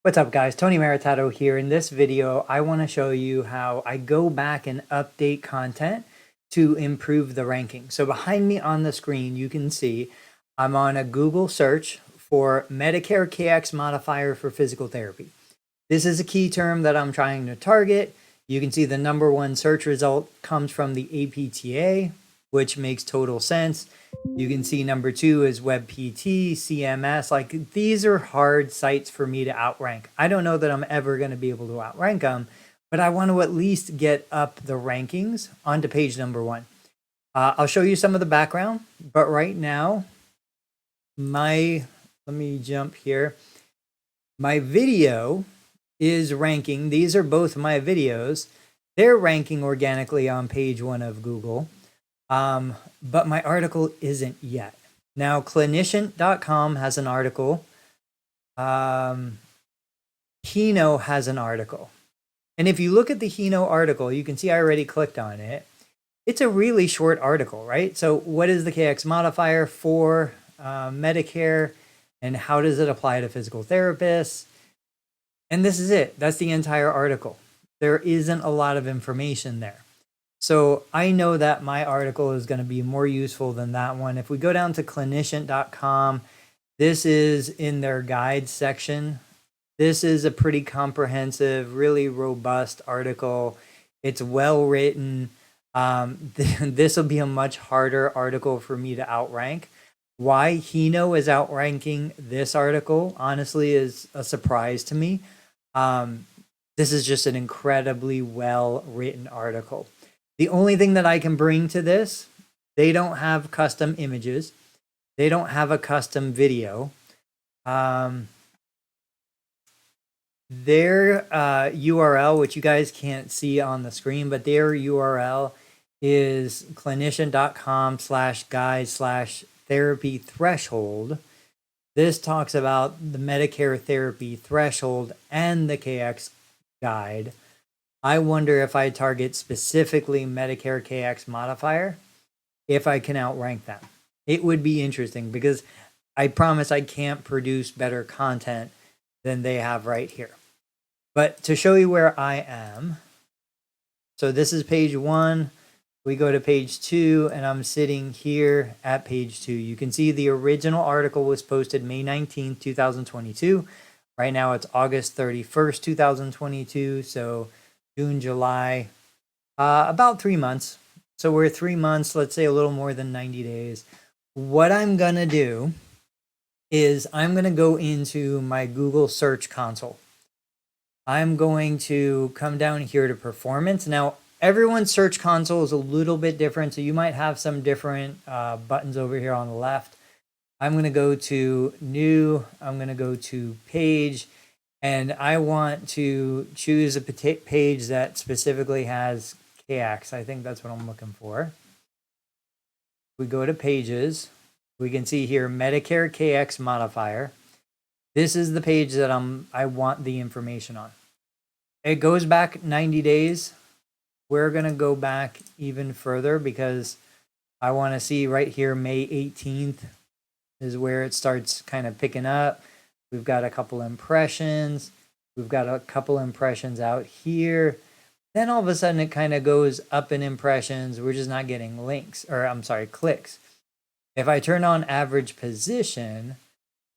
What's up guys, Tony Maritato here. In this video, I want to show you how I go back and update content to improve the ranking. So behind me on the screen, you can see I'm on a Google search for Medicare KX modifier for physical therapy. This is a key term that I'm trying to target. You can see the #1 search result comes from the APTA, which makes total sense. You can see #2 is WebPT, CMS. Like, these are hard sites for me to outrank. I don't know that I'm ever going to be able to outrank them, but I want to at least get up the rankings onto page #1. I'll show you some of the background, but right now, let me jump here. My video is ranking. These are both my videos. They're ranking organically on page 1 of Google. But my article isn't yet. Now, clinician.com has an article. Hino has an article. And if you look at the Hino article, you can see I already clicked on it. It's a really short article, right? So what is the KX modifier for Medicare, and how does it apply to physical therapists? And this is it. That's the entire article. There isn't a lot of information there. So I know that my article is going to be more useful than that one. If we go down to clinician.com, this is in their guides section. This is a pretty comprehensive, really robust article. It's well written. This will be a much harder article for me to outrank. Why Hino is outranking this article, honestly, is a surprise to me. This is just an incredibly well-written article. The only thing that I can bring to this, they don't have custom images. They don't have a custom video. Their URL, which you guys can't see on the screen, but their URL is clinician.com/guide/therapy threshold. This talks about the Medicare therapy threshold and the KX guide. I wonder if I target specifically Medicare KX modifier, if I can outrank them. It would be interesting because I promise I can't produce better content than they have right here. But to show you where I am, so this is page 1. We go to page 2, and I'm sitting here at page 2. You can see the original article was posted May 19th, 2022. Right now it's August 31st, 2022. So June, July, about 3 months. So we're 3 months, let's say a little more than 90 days. What I'm going to do is I'm going to go into my Google Search Console. I'm going to come down here to performance. Now, everyone's Search Console is a little bit different, so you might have some different buttons over here on the left. I'm going to go to New. I'm going to go to Page. And I want to choose a page that specifically has KX. I think that's what I'm looking for. We go to Pages. We can see here Medicare KX modifier. This is the page that I want the information on. It goes back 90 days. We're going to go back even further because I want to see right here May 18th is where it starts kind of picking up. We've got a couple impressions. We've got a couple impressions out here. Then all of a sudden it kind of goes up in impressions. We're just not getting links, or I'm sorry, clicks. If I turn on average position,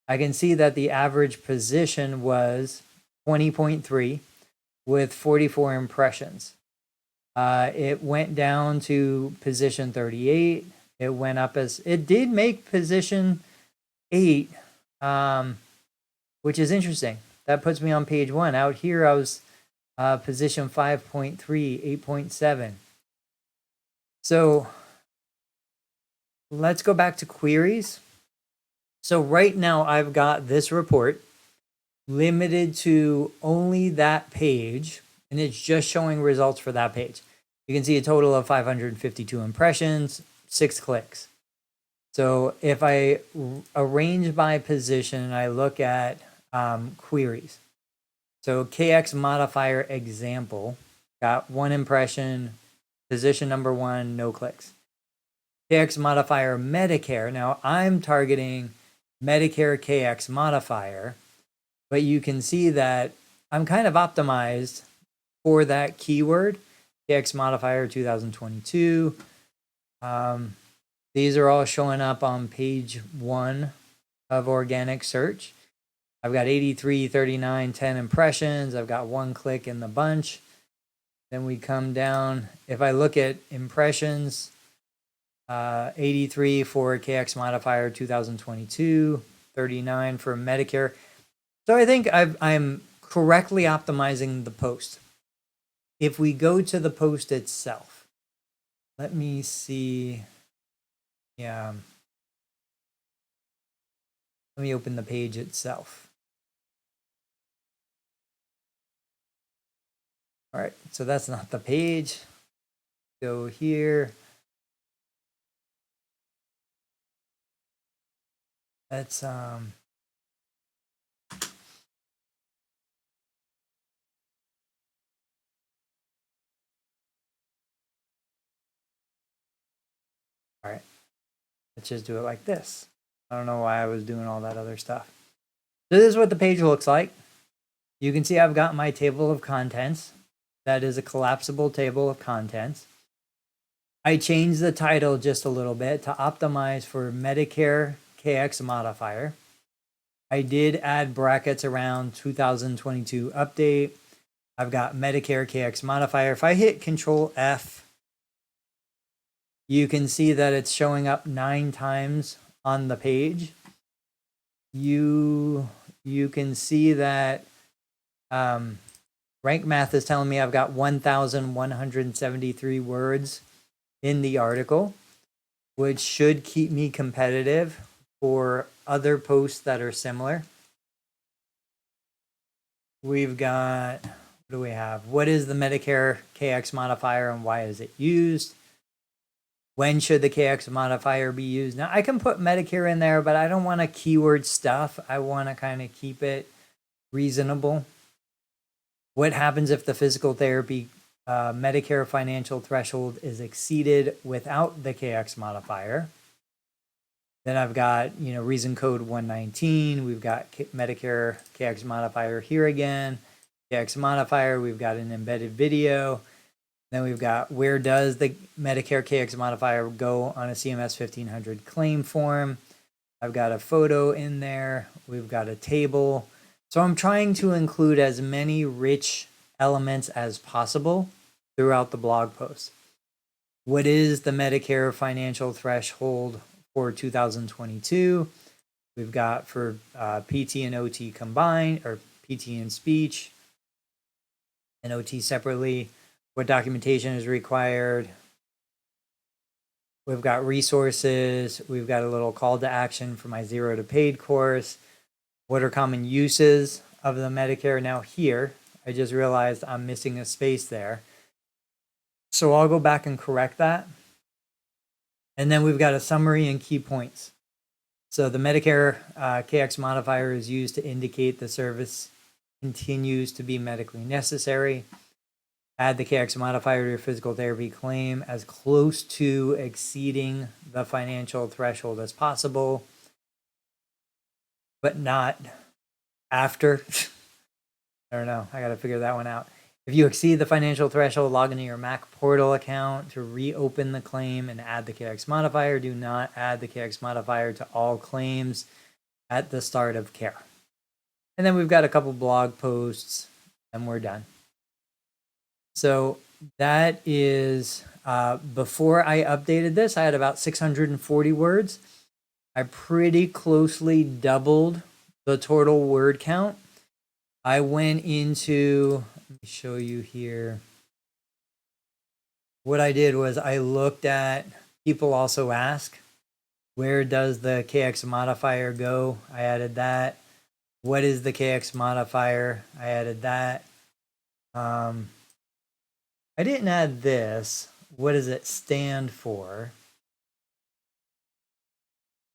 I can see that the average position was 20.3 with 44 impressions. It went down to position 38. It went up as, it did make position 8, which is interesting. That puts me on page 1. Out here, I was position 5.3, 8.7. So let's go back to queries. So right now, I've got this report limited to only that page, and it's just showing results for that page. You can see a total of 552 impressions, 6 clicks. So if I arrange by position and I look at queries, so KX modifier example, got 1 impression, position #1, no clicks. KX modifier Medicare, now I'm targeting Medicare KX modifier, but you can see that I'm kind of optimized for that keyword, KX modifier 2022. These are all showing up on page 1 of organic search. I've got 83, 39, 10 impressions. I've got 1 click in the bunch. Then we come down. If I look at impressions, 83 for KX modifier 2022, 39 for Medicare. So I think I'm correctly optimizing the post. If we go to the post itself, let me see. Yeah. Let me open the page itself. All right, so that's not the page. Go here. Let's all right, let's just do it like this. I don't know why I was doing all that other stuff. So this is what the page looks like. You can see I've got my table of contents. That is a collapsible table of contents. I changed the title just a little bit to optimize for Medicare KX modifier. I did add brackets around 2022 update. I've got Medicare KX modifier. If I hit Control F, you can see that it's showing up 9 times on the page. You can see that Rank Math is telling me I've got 1,173 words in the article, which should keep me competitive for other posts that are similar. We've got, what do we have? What is the Medicare KX modifier and why is it used? When should the KX modifier be used? Now, I can put Medicare in there, but I don't want to keyword stuff. I want to kind of keep it reasonable. What happens if the physical therapy Medicare financial threshold is exceeded without the KX modifier? Then I've got, reason code 119. We've got Medicare KX modifier here again. KX modifier, we've got an embedded video. Then we've got where does the Medicare KX modifier go on a CMS 1500 claim form. I've got a photo in there. We've got a table. So I'm trying to include as many rich elements as possible throughout the blog post. What is the Medicare financial threshold for 2022? We've got for PT and OT combined, or PT and speech, and OT separately. What documentation is required? We've got resources. We've got a little call to action for my 0 to paid course. What are common uses of the Medicare? Now here, I just realized I'm missing a space there. So I'll go back and correct that. And then we've got a summary and key points. So the Medicare KX modifier is used to indicate the service continues to be medically necessary. Add the KX modifier to your physical therapy claim as close to exceeding the financial threshold as possible, but not after. I don't know. I got to figure that one out. If you exceed the financial threshold, log into your Mac portal account to reopen the claim and add the KX modifier. Do not add the KX modifier to all claims at the start of care. And then we've got a couple blog posts and we're done. So that is, before I updated this, I had about 640 words. I pretty closely doubled the total word count. I went into, let me show you here. What I did was I looked at, people also ask, where does the KX modifier go? I added that. What is the KX modifier? I added that. I didn't add this. What does it stand for?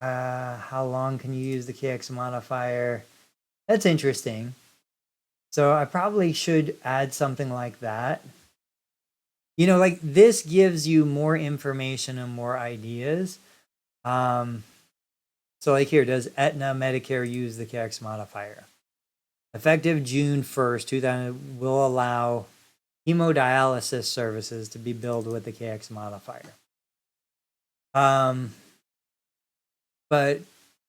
How long can you use the KX modifier? That's interesting. So I probably should add something like that. Like this gives you more information and more ideas. So like here, does Aetna Medicare use the KX modifier? effective June 1st, 2000, will allow hemodialysis services to be billed with the KX modifier. But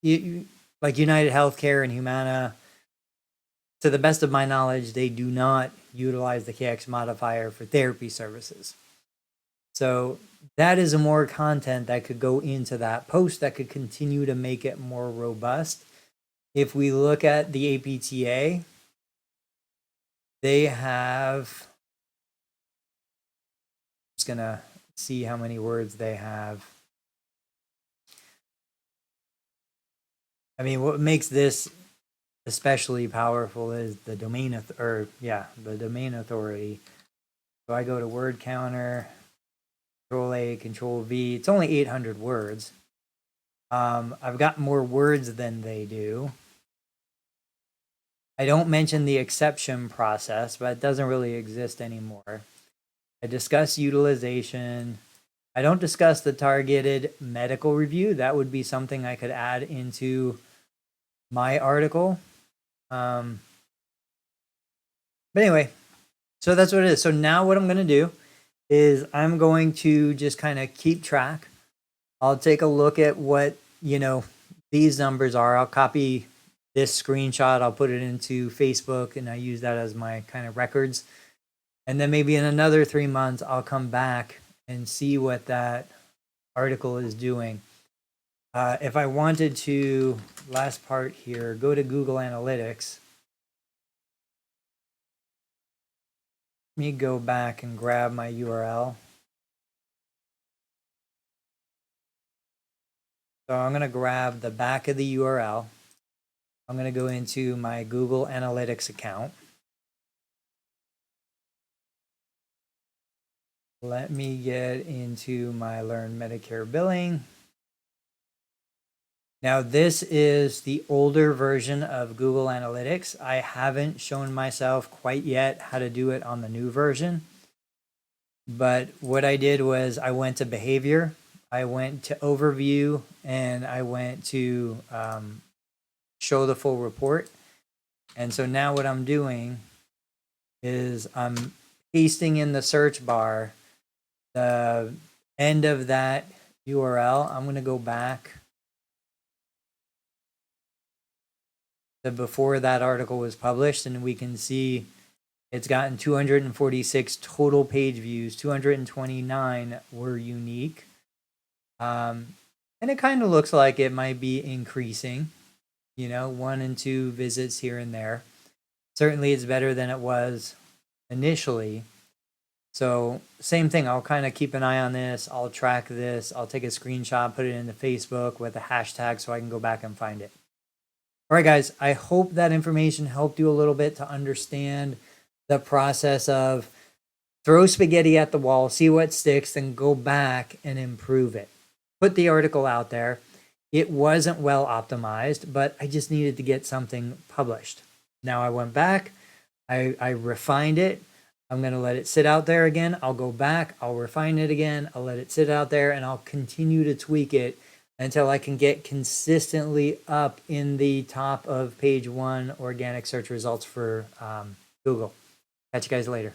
like United Healthcare and Humana, to the best of my knowledge, they do not utilize the KX modifier for therapy services. So that is more content that could go into that post that could continue to make it more robust. If we look at the APTA, they have, I'm just gonna see how many words they have. I mean, what makes this especially powerful is the domain the domain authority. So I go to word counter, Control A, Control V. It's only 800 words. I've got more words than they do. I don't mention the exception process, but it doesn't really exist anymore. I discuss utilization. I don't discuss the targeted medical review. That would be something I could add into my article. But anyway, so that's what it is. So now what I'm going to do is I'm going to just kind of keep track. I'll take a look at what, these numbers are. I'll copy this screenshot. I'll put it into Facebook and I use that as my kind of records. And then maybe in another 3 months, I'll come back and see what that article is doing. If I wanted to, last part here, go to Google Analytics. Let me go back and grab my URL. So I'm going to grab the back of the URL. I'm going to go into my Google Analytics account. Let me get into my Learn Medicare Billing. Now, this is the older version of Google Analytics. I haven't shown myself quite yet how to do it on the new version. But what I did was I went to Behavior, I went to Overview, and I went to Show the Full Report. And so now what I'm doing is I'm pasting in the search bar the end of that URL. I'm going to go back to before that article was published, and we can see it's gotten 246 total page views. 229 were unique. And it kind of looks like it might be increasing, 1 and 2 visits here and there. Certainly it's better than it was initially. So same thing, I'll kind of keep an eye on this. I'll track this. I'll take a screenshot, put it into Facebook with a hashtag so I can go back and find it. All right, guys, I hope that information helped you a little bit to understand the process of throw spaghetti at the wall, see what sticks, then go back and improve it. Put the article out there. It wasn't well optimized, but I just needed to get something published. Now I went back, I refined it. I'm going to let it sit out there again. I'll go back, I'll refine it again. I'll let it sit out there and I'll continue to tweak it until I can get consistently up in the top of page 1 organic search results for Google. Catch you guys later.